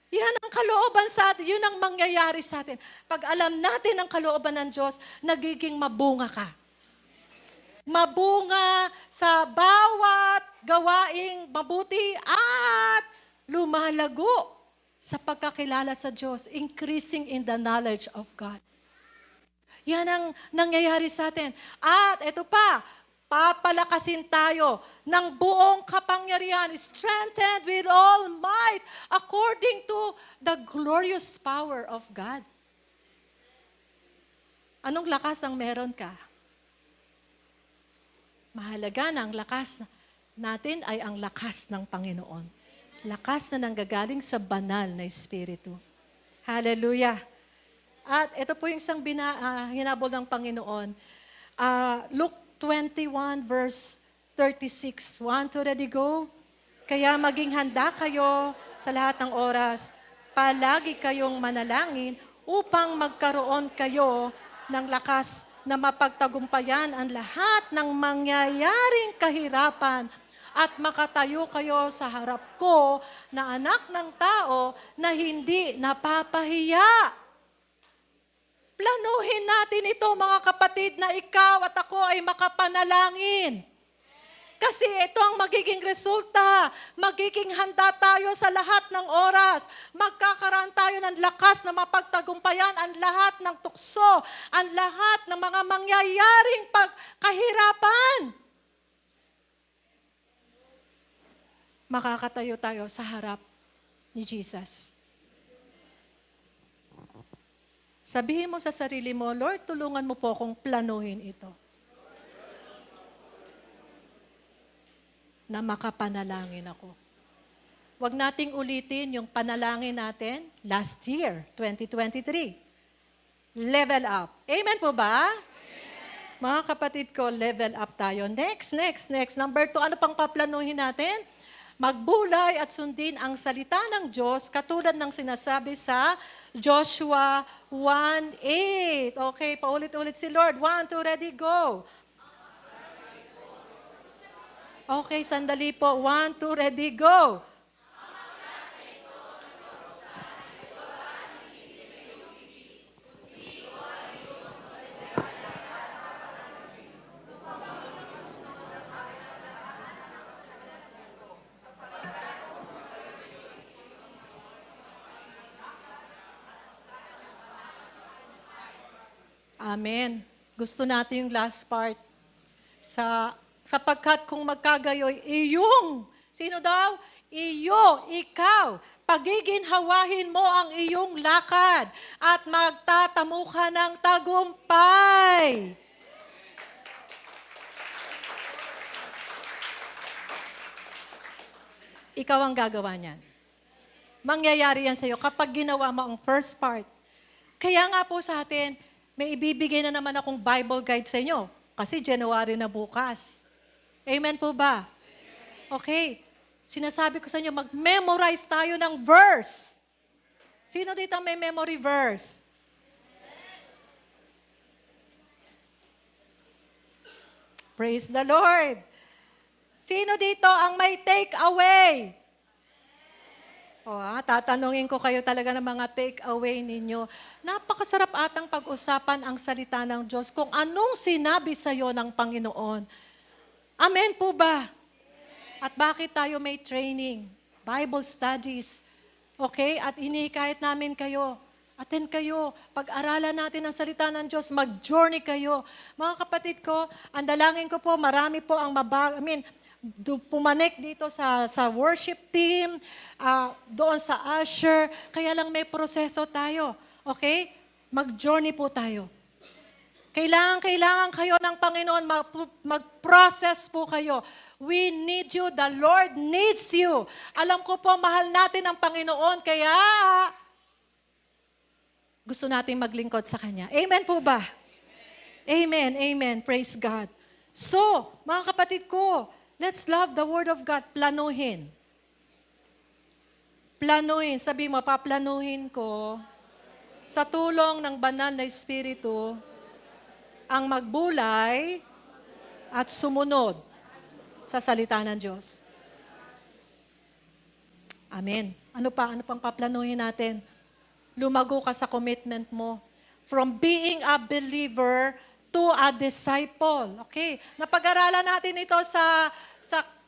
Yan ang kalooban sa atin. Yun ang mangyayari sa atin. Pag alam natin ang kalooban ng Diyos, nagiging mabunga ka. Mabunga sa bawat gawaing mabuti at lumalago sa pagkakilala sa Diyos, increasing in the knowledge of God. Yan ang nangyayari sa atin. At ito pa, papalakasin tayo ng buong kapangyarihan, strengthened with all might, according to the glorious power of God. Anong lakas ang meron ka? Mahalaga na ang lakas natin ay ang lakas ng Panginoon. Lakas na nanggagaling sa banal na Espiritu. Hallelujah. At ito po yung isang hinabol ng Panginoon. Luke 21 verse 36. 1, 2, ready, go. Kaya maging handa kayo sa lahat ng oras. Palagi kayong manalangin upang magkaroon kayo ng lakas na mapagtagumpayan ang lahat ng mangyayaring kahirapan at makatayo kayo sa harap ko na anak ng tao na hindi napapahiya. Planuhin natin ito, mga kapatid, na ikaw at ako ay makapanalangin. Kasi ito ang magiging resulta. Magiging handa tayo sa lahat ng oras. Magkakaroon tayo ng lakas na mapagtagumpayan ang lahat ng tukso, ang lahat ng mga mangyayaring pagkahirapan. Makakatayo tayo sa harap ni Jesus. Sabihin mo sa sarili mo, Lord, tulungan mo po akong planuhin ito. Na makapanalangin ako. Huwag nating ulitin yung panalangin natin last year, 2023. Level up. Amen po ba? Amen. Mga kapatid ko, level up tayo. Next. Number 2, ano pang paplanuhin natin? Magbulay at sundin ang salita ng Diyos katulad ng sinasabi sa Joshua 1:8. Okay, paulit-ulit si Lord. 1, 2, ready, go. Okay, sandali po. 1, 2, ready, go. Amen. Gusto natin yung last part. Sapagkat kung magkagayoy, iyong, sino daw? Iyo, ikaw, pagiginhawahin mo ang iyong lakad at magtatamo ka ng tagumpay. Ikaw ang gagawa niyan. Mangyayari yan sa iyo kapag ginawa mo ang first part. Kaya nga po sa atin, may ibibigay na naman akong Bible guide sa inyo. Kasi January na bukas. Amen po ba? Okay. Sinasabi ko sa inyo, mag-memorize tayo ng verse. Sino dito may memory verse? Praise the Lord. Sino dito ang may take away? Tatanungin ko kayo talaga ng mga take away ninyo. Napakasarap atang pag-usapan ang salita ng Diyos kung anong sinabi sa iyo ng Panginoon. Amen po ba? At bakit tayo may training? Bible studies. Okay? At inihikayat namin kayo. Attend kayo. Pag-aralan natin ang salita ng Diyos, mag-journey kayo. Mga kapatid ko, ang dalangin ko po, marami po ang pumanik dito sa worship team, doon sa usher, kaya lang may proseso tayo. Okay? Mag-journey po tayo. Kailangan kayo ng Panginoon, mag-process po kayo. We need you, the Lord needs you. Alam ko po, mahal natin ang Panginoon, kaya gusto natin maglingkod sa Kanya. Amen po ba? Amen. Praise God. So, mga kapatid ko, let's love the Word of God. Planuhin. Sabi mo, paplanuhin ko sa tulong ng banal na Espiritu ang magbulay at sumunod sa salita ng Diyos. Amen. Ano pang paplanuhin natin? Lumago ka sa commitment mo. From being a believer to a disciple. Okay? Napag-aralan natin ito sa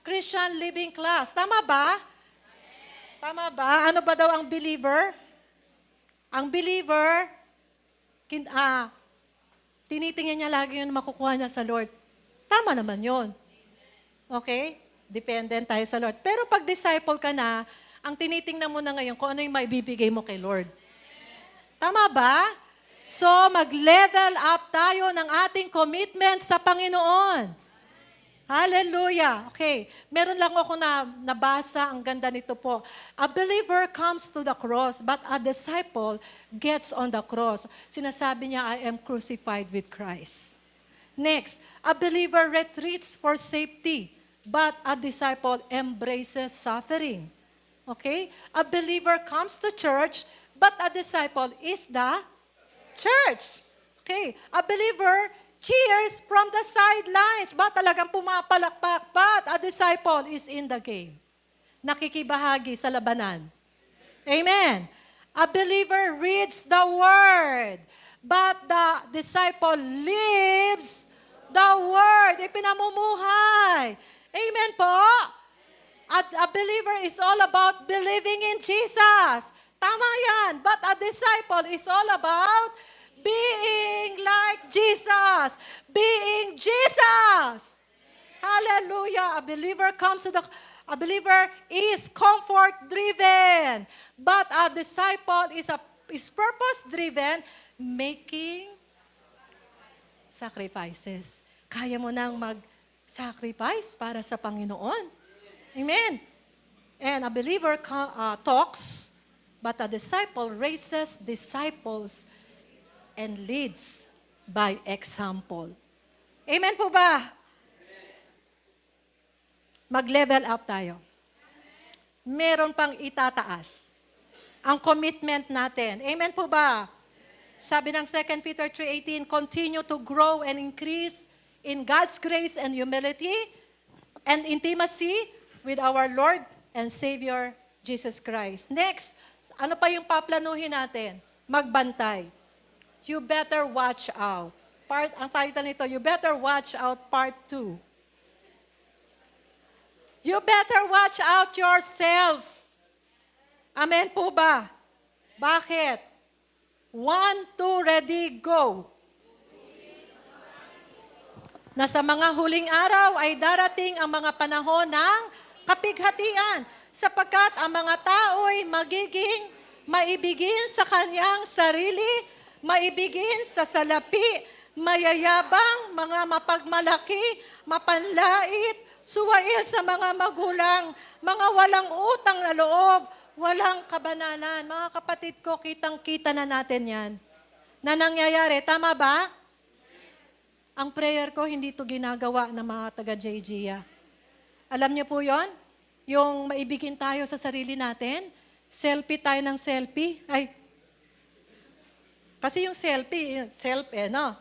Christian Living Class. Tama ba? Tama ba? Ano ba daw ang believer? Ang believer, tinitingnan niya lagi yung makukuha niya sa Lord. Tama naman yon. Okay? Dependent tayo sa Lord. Pero pag disciple ka na, ang tinitingnan mo na ngayon kung ano yung maibibigay mo kay Lord. Tama ba? So, mag-level up tayo ng ating commitment sa Panginoon. Hallelujah. Okay. Meron lang ako nabasa, ang ganda nito po. A believer comes to the cross, but a disciple gets on the cross. Sinasabi niya, I am crucified with Christ. Next, a believer retreats for safety, but a disciple embraces suffering. Okay? A believer comes to church, but a disciple is the church. Okay. A believer cheers from the sidelines. Ba talagang pumapalakpak? But a disciple is in the game. Nakikibahagi sa labanan. Amen. A believer reads the word, but the disciple lives the word. Ipinamumuhay. Amen po? A believer is all about believing in Jesus. Tama yan. But a disciple is all about being like Jesus. Being Jesus. Hallelujah. A believer is comfort-driven. But a disciple is purpose-driven, making sacrifices. Kaya mo nang mag-sacrifice para sa Panginoon. Amen. And a believer talks, but a disciple raises disciples and leads by example. Amen po ba? Mag-level up tayo. Meron pang itataas. Ang commitment natin. Amen po ba? Sabi ng 2 Peter 3:18, continue to grow and increase in God's grace and humility and intimacy with our Lord and Savior, Jesus Christ. Next, ano pa yung paplanuhin natin? Magbantay. You better watch out. Ang title nito, You Better Watch Out Part 2. You better watch out yourself. Amen po ba? Bakit? 1, 2, ready, go. Na sa mga huling araw ay darating ang mga panahon ng kapighatian, sapagkat ang mga tao'y magiging maibigin sa kanyang sarili, maibigin sa salapi, mayayabang, mga mapagmalaki, mapanlait, suwail sa mga magulang, mga walang utang na loob, walang kabanalan. Mga kapatid ko, kitang-kita na natin yan. Na nangyayari, tama ba? Ang prayer ko, hindi ito ginagawa ng mga taga-JGA. Alam niyo po yon? Yung maibigin tayo sa sarili natin, selfie tayo ng selfie. Kasi yung selfie, no?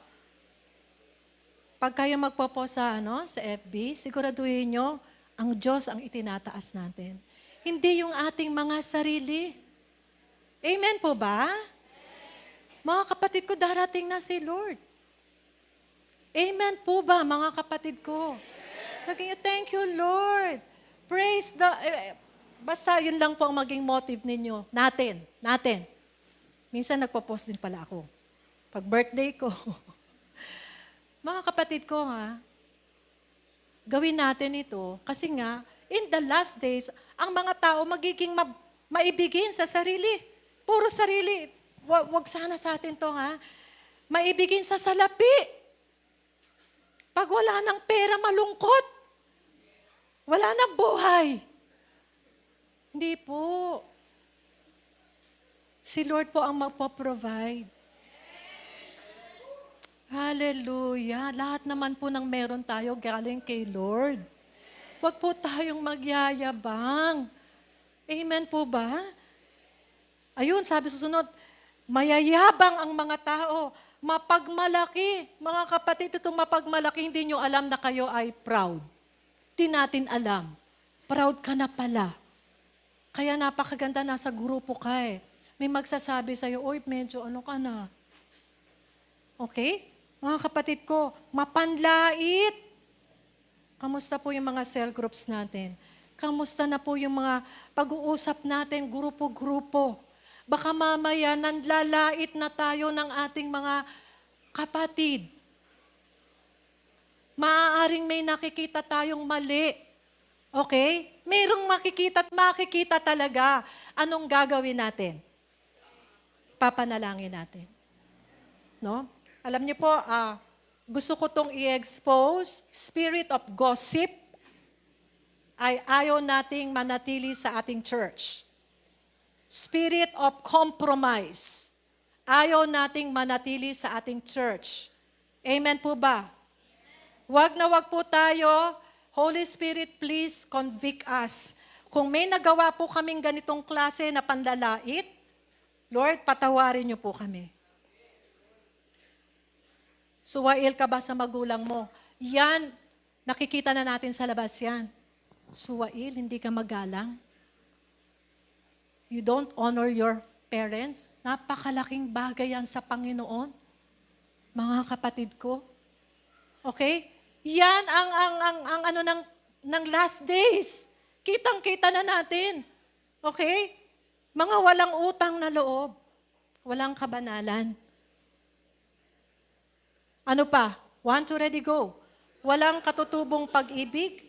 Pag kayo magpo-post sa FB, siguraduhin nyo, ang Diyos ang itinataas natin. Hindi yung ating mga sarili. Amen po ba? Mga kapatid ko, darating na si Lord. Amen po ba, mga kapatid ko? Thank you, Lord. Praise the... basta yun lang po ang maging motive ninyo. Natin. Minsan nagpo-post din pala ako. Pag birthday ko. Mga kapatid ko, gawin natin ito kasi nga, in the last days, ang mga tao magiging maibigin sa sarili. Puro sarili. Wag sana sa atin to, maibigin sa salapi. Pag wala ng pera, malungkot. Wala ng buhay. Hindi po. Si Lord po ang magpo-provide. Hallelujah. Lahat naman po ng meron tayo galing kay Lord. Huwag po tayong magyayabang. Amen po ba? Ayun, sabi susunod, mayayabang ang mga tao, mapagmalaki. Mga kapatid, itong mapagmalaki, hindi nyo alam na kayo ay proud. Di natin alam. Proud ka na pala. Kaya napakaganda, nasa grupo ka eh. May magsasabi sa'yo, oy, medyo ano ka na. Okay? Mga kapatid ko, mapanlait. Kamusta po yung mga cell groups natin? Kamusta na po yung mga pag-uusap natin, grupo-grupo? Baka mamaya nanlalait na tayo ng ating mga kapatid. Maaaring may nakikita tayong mali. Okay? Mayroong makikita at makikita talaga. Anong gagawin natin? Papanalangin natin. No? Alam niyo po, gusto ko itong i-expose, spirit of gossip ay ayaw nating manatili sa ating church. Spirit of compromise, ayaw nating manatili sa ating church. Amen po ba? Wag na wag po tayo. Holy Spirit, please convict us. Kung may nagawa po kaming ganitong klase na panlalait, Lord, patawarin niyo po kami. Suwail ka ba sa magulang mo? Yan, nakikita na natin sa labas yan. Suwail, hindi ka magalang. You don't honor your parents. Napakalaking bagay yan sa Panginoon. Mga kapatid ko. Okay? Yan ang ano ng last days. Kitang-kita na natin. Okay? Mga walang utang na loob. Walang kabanalan. Ano pa? 1, 2, ready, go. Walang katutubong pag-ibig,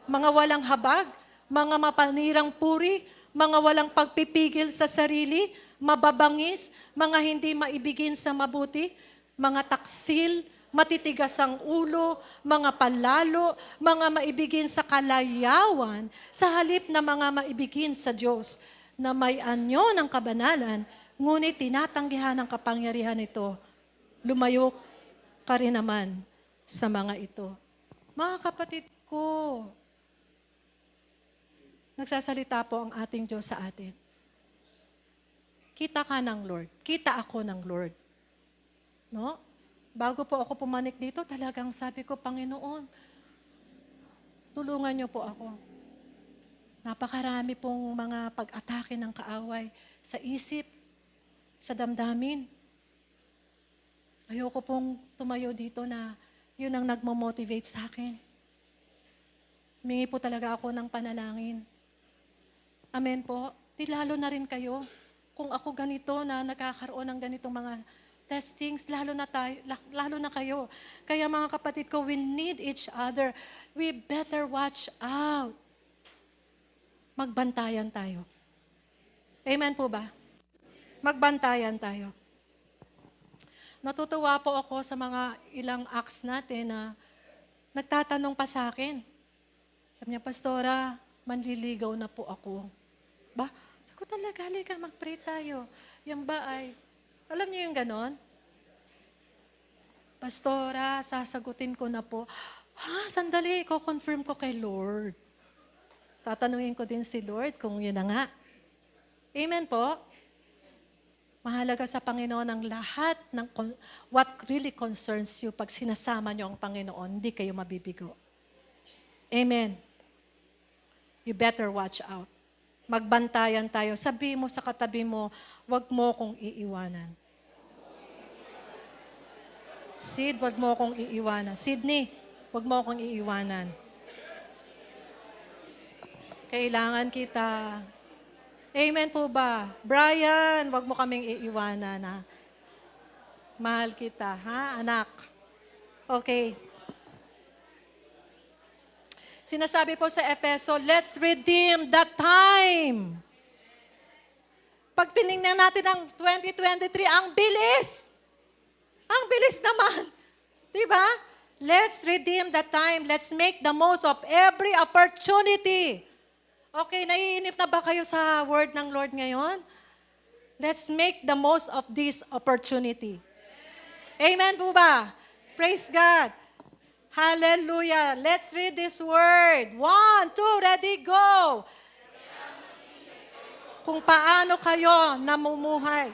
mga walang habag, mga mapanirang puri, mga walang pagpipigil sa sarili, mababangis, mga hindi maibigin sa mabuti, mga taksil, matitigas ang ulo, mga palalo, mga maibigin sa kalayawan, sa halip na mga maibigin sa Diyos, na may anyo ng kabanalan, ngunit tinatanggihan ng kapangyarihan ito. Lumayo ka rin naman sa mga ito. Mga kapatid ko, nagsasalita po ang ating Diyos sa atin. Kita ka ng Lord. Kita ako ng Lord. No? Bago po ako pumanik dito, talagang sabi ko, Panginoon, tulungan niyo po ako. Napakarami pong mga pag-atake ng kaaway sa isip, sa damdamin. Ayoko pong tumayo dito na yun ang nagmamotivate sa akin. Humingi po talaga ako ng panalangin. Amen po. Di lalo na rin kayo. Kung ako ganito na nakakaroon ng ganitong mga testings, lalo na kayo. Kaya mga kapatid ko, we need each other. We better watch out. Magbantayan tayo. Amen po ba? Magbantayan tayo. Natutuwa po ako sa mga ilang acts natin na nagtatanong pa sa akin. Sabi niya, Pastora, manliligaw na po ako. Ba? Sabi ko talaga, halika, mag-pray tayo. Yan ba ay, alam niyo yung ganon? Pastora, sasagutin ko na po. Sandali, ko-confirm ko kay Lord. Tatanungin ko din si Lord kung yun na nga. Amen po? Mahalaga sa Panginoon ang lahat ng what really concerns you. Pag sinasama niyo ang Panginoon, hindi kayo mabibigo. Amen. You better watch out. Magbantayan tayo. Sabi mo sa katabi mo, wag mo kong iiwanan. Sid, wag mo kong iiwanan. Sydney, wag mo kong iiwanan. Kailangan kita. Amen po ba? Brian, wag mo kaming iiwanan, ha? Mahal kita, ha, anak? Okay. Sinasabi po sa Efeso, let's redeem the time. Pag tinignan natin ang 2023, ang bilis. Ang bilis naman. Diba? Let's redeem the time. Let's make the most of every opportunity. Okay, naiinip na ba kayo sa word ng Lord ngayon? Let's make the most of this opportunity. Amen po ba? Praise God. Hallelujah. Let's read this word. 1, 2, ready, go. Kung paano kayo namumuhay.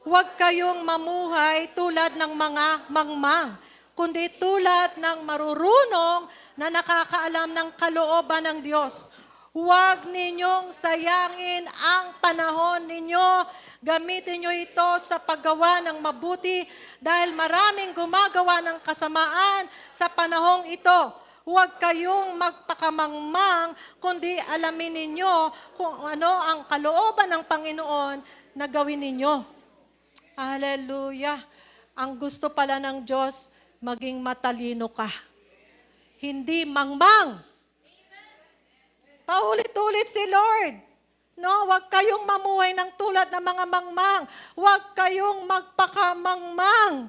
Huwag kayong mamuhay tulad ng mga mangmang, kundi tulad ng marurunong na nakakaalam ng kalooban ng Diyos. Huwag ninyong sayangin ang panahon ninyo. Gamitin nyo ito sa paggawa ng mabuti dahil maraming gumagawa ng kasamaan sa panahong ito. Huwag kayong magpakamangmang, kundi alamin ninyo kung ano ang kalooban ng Panginoon na gawin ninyo. Hallelujah! Ang gusto pala ng Diyos, maging matalino ka. Hindi mangmang. Paulit-ulit si Lord. No, huwag kayong mamuhay ng tulad ng mga mangmang. Huwag kayong magpakamangmang.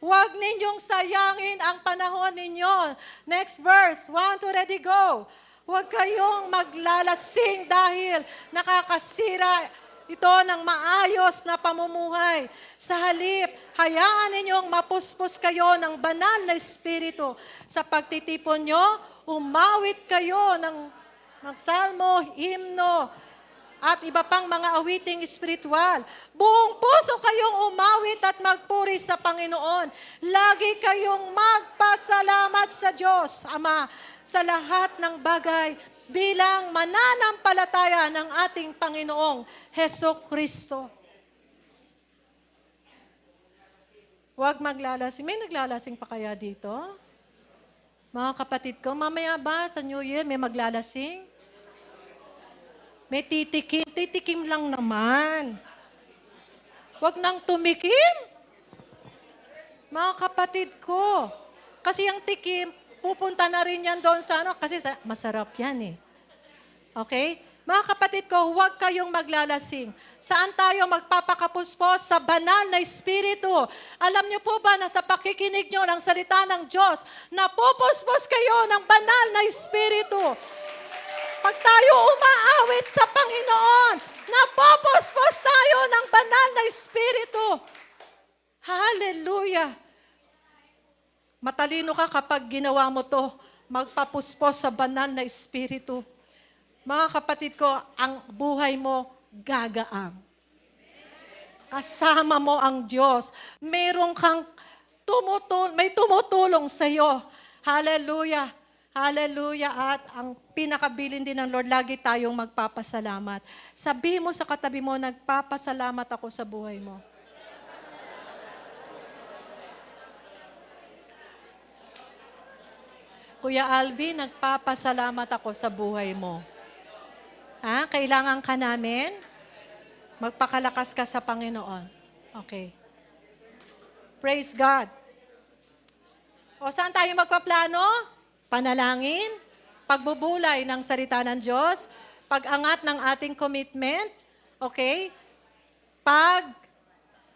Huwag ninyong sayangin ang panahon ninyo. Next verse, 1, 2, ready, go. Huwag kayong maglalasing dahil nakakasira ito ng maayos na pamumuhay. Sa halip, hayaan ninyong mapuspos kayo ng banal na espiritu. Sa pagtitipon nyo, umawit kayo ng salmo, himno, at iba pang mga awiting espiritual. Buong puso kayong umawit at magpuri sa Panginoon. Lagi kayong magpasalamat sa Diyos, Ama, sa lahat ng bagay bilang mananampalataya ng ating Panginoong Heso Kristo. Huwag maglalasing. May naglalasing pa kaya dito? Mga kapatid ko, mamaya ba sa New Year may maglalasing? May titikim. Titikim lang naman. Huwag nang tumikim. Mga kapatid ko. Kasi yung tikim, pupunta na rin yan doon sa ano. Kasi masarap yan eh. Okay? Mga kapatid ko, huwag kayong maglalasing. Saan tayo magpapakapuspos? Sa banal na Espiritu. Alam niyo po ba na sa pakikinig niyo ng salita ng Diyos, napupuspos kayo ng banal na Espiritu. Pag tayo umaawit sa Panginoon, napupuspos tayo ng banal na Espiritu. Hallelujah! Matalino ka kapag ginawa mo to, magpapuspos sa banal na Espiritu. Mga kapatid ko, ang buhay mo gagaang. Kasama mo ang Diyos. Mayroon kang may tumutulong sa iyo. Hallelujah! Hallelujah! At ang pinakabilin din ng Lord, lagi tayong magpapasalamat. Sabihin mo sa katabi mo, nagpapasalamat ako sa buhay mo. Kuya Alvin, nagpapasalamat ako sa buhay mo. Ha? Kailangan ka namin? Magpakalakas ka sa Panginoon. Okay. Praise God. O saan tayo magpaplano? Panalangin, pagbubulay ng salita ng Diyos, pag-angat ng ating commitment, okay?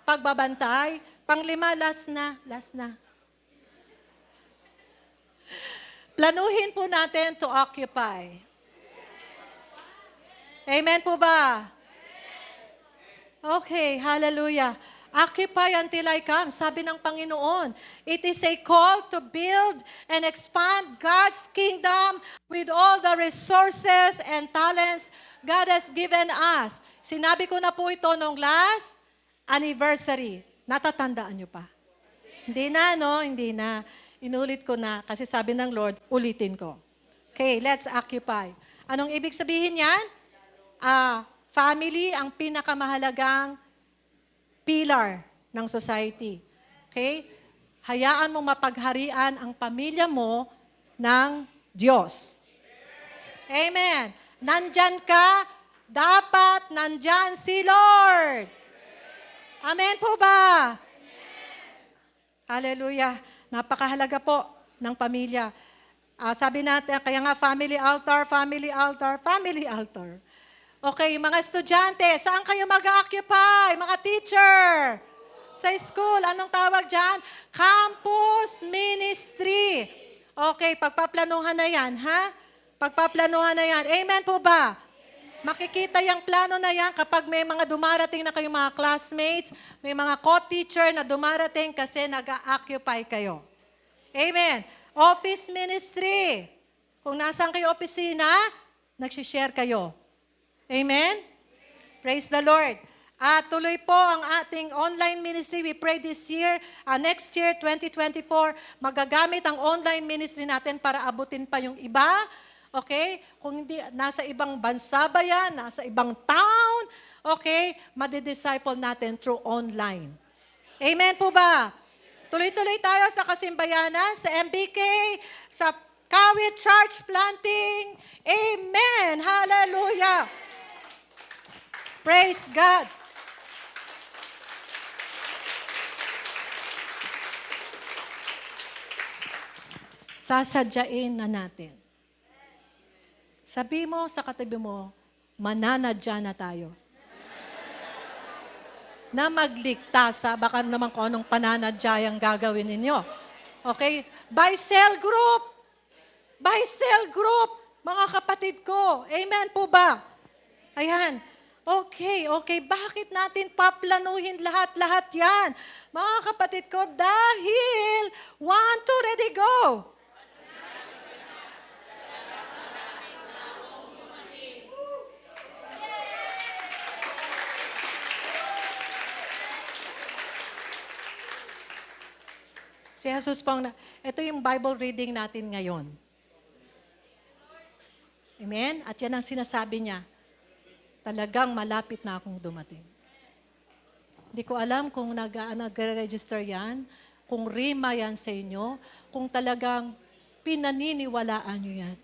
Pagbabantay, panglima, last na. Planuhin po natin to occupy. Amen po ba? Okay, hallelujah. Occupy until I come, sabi ng Panginoon. It is a call to build and expand God's kingdom with all the resources and talents God has given us. Sinabi ko na po ito nung last anniversary. Natatandaan nyo pa? Hindi na, no? Hindi na. Inulit ko na kasi sabi ng Lord, ulitin ko. Okay, let's occupy. Anong ibig sabihin yan? Family ang pinakamahalagang pillar ng society. Okay? Hayaan mong mapagharian ang pamilya mo ng Diyos. Amen. Nandyan ka, dapat nandyan si Lord. Amen po ba? Hallelujah. Napakahalaga po ng pamilya. Sabi natin, kaya nga family altar, family altar, family altar. Okay, mga estudyante, saan kayo mag-occupy? Mga teacher, sa school, anong tawag dyan? Campus Ministry. Okay, pagpaplanuhan na yan, ha? Pagpaplanuhan na yan. Amen po ba? Makikita yung plano na yan kapag may mga dumarating na kayong mga classmates, may mga co-teacher na dumarating kasi nag-occupy kayo. Amen. Office Ministry. Kung nasaan kayo opisina, nagsishare kayo. Amen? Praise the Lord. Tuloy po ang ating online ministry. We pray this year, next year, 2024, magagamit ang online ministry natin para abutin pa yung iba. Okay? Kung hindi, nasa ibang bansa ba yan, nasa ibang town, okay, madidisciple natin through online. Amen po ba? Tuloy-tuloy tayo sa kasimbayanan, sa MBK, sa Kawit Church Planting. Amen! Hallelujah! Praise God! Sasadyain na natin. Sabi mo sa katabi mo, mananadya na tayo. Na magligtas, baka naman kung anong pananadya ang gagawin ninyo. Okay? By cell group. By cell group, mga kapatid ko. Amen po ba? Ayan. Okay. Bakit natin paplanuhin lahat-lahat yan? Mga kapatid ko, dahil 1, 2, ready, go! Si Jesus po ito yung Bible reading natin ngayon. Amen? At yan ang sinasabi niya. Talagang malapit na akong dumating. Hindi ko alam kung nag-register yan, kung rima yan sa inyo, kung talagang pinaniniwalaan nyo yan.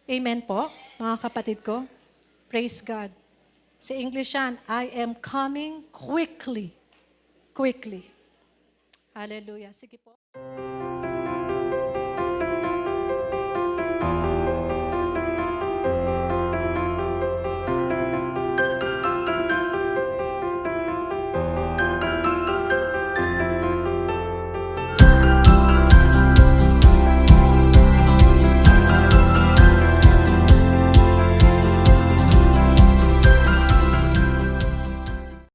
Amen po, mga kapatid ko? Praise God. Sa English yan, I am coming quickly. Quickly. Hallelujah. Sige po.